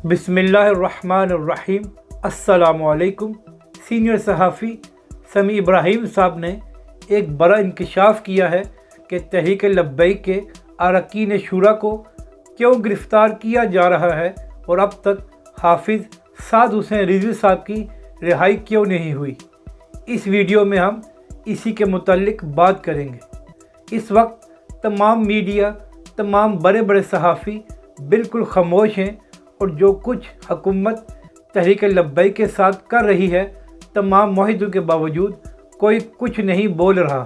بسم اللہ الرحمن الرحیم۔ السلام علیکم۔ سینئر صحافی سمیع ابراہیم صاحب نے ایک بڑا انکشاف کیا ہے کہ تحریک لبیک کے اراکین شورا کو کیوں گرفتار کیا جا رہا ہے اور اب تک حافظ سعد حسین رضوی صاحب کی رہائی کیوں نہیں ہوئی۔ اس ویڈیو میں ہم اسی کے متعلق بات کریں گے۔ اس وقت تمام میڈیا، تمام بڑے بڑے صحافی بالکل خاموش ہیں اور جو کچھ حکومت تحریک لبیک کے ساتھ کر رہی ہے، تمام معاہدوں کے باوجود کوئی کچھ نہیں بول رہا۔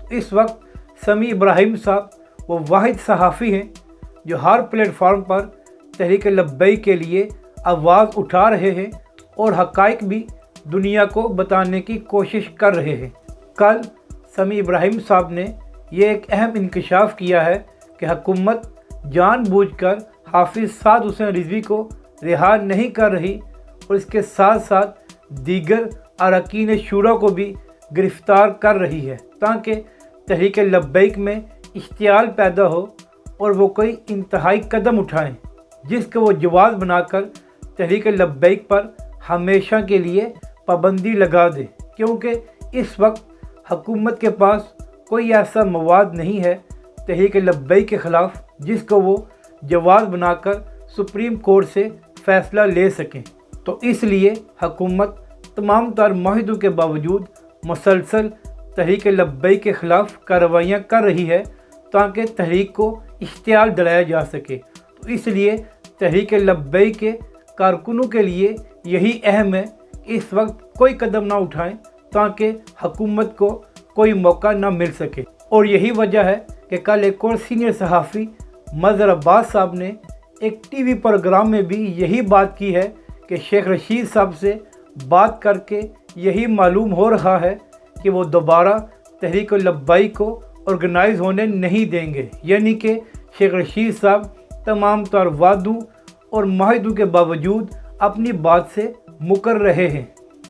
اس وقت سمیع ابراہیم صاحب وہ واحد صحافی ہیں جو ہر پلیٹ فارم پر تحریک لبیک کے لیے آواز اٹھا رہے ہیں اور حقائق بھی دنیا کو بتانے کی کوشش کر رہے ہیں۔ کل سمیع ابراہیم صاحب نے یہ ایک اہم انکشاف کیا ہے کہ حکومت جان بوجھ کر حافظ سعد حسین رضوی کو رہا نہیں کر رہی اور اس کے ساتھ ساتھ دیگر اراکین شورا کو بھی گرفتار کر رہی ہے تاکہ تحریک لبیک میں اشتعال پیدا ہو اور وہ کوئی انتہائی قدم اٹھائیں جس کو وہ جواز بنا کر تحریک لبیک پر ہمیشہ کے لیے پابندی لگا دے، کیونکہ اس وقت حکومت کے پاس کوئی ایسا مواد نہیں ہے تحریک لبیک کے خلاف جس کو وہ جواز بنا کر سپریم کورٹ سے فیصلہ لے سکیں۔ تو اس لیے حکومت تمام تر معاہدوں کے باوجود مسلسل تحریک لبیک کے خلاف کارروائیاں کر رہی ہے تاکہ تحریک کو اشتعال دلایا جا سکے۔ تو اس لیے تحریک لبیک کے کارکنوں کے لیے یہی اہم ہے کہ اس وقت کوئی قدم نہ اٹھائیں تاکہ حکومت کو کوئی موقع نہ مل سکے۔ اور یہی وجہ ہے کہ کل ایک اور سینئر صحافی مظہر عباس صاحب نے ایک ٹی وی پروگرام میں بھی یہی بات کی ہے کہ شیخ رشید صاحب سے بات کر کے یہی معلوم ہو رہا ہے کہ وہ دوبارہ تحریک لبیک کو آرگنائز ہونے نہیں دیں گے، یعنی کہ شیخ رشید صاحب تمام تر وعدوں اور معاہدوں کے باوجود اپنی بات سے مکر رہے ہیں۔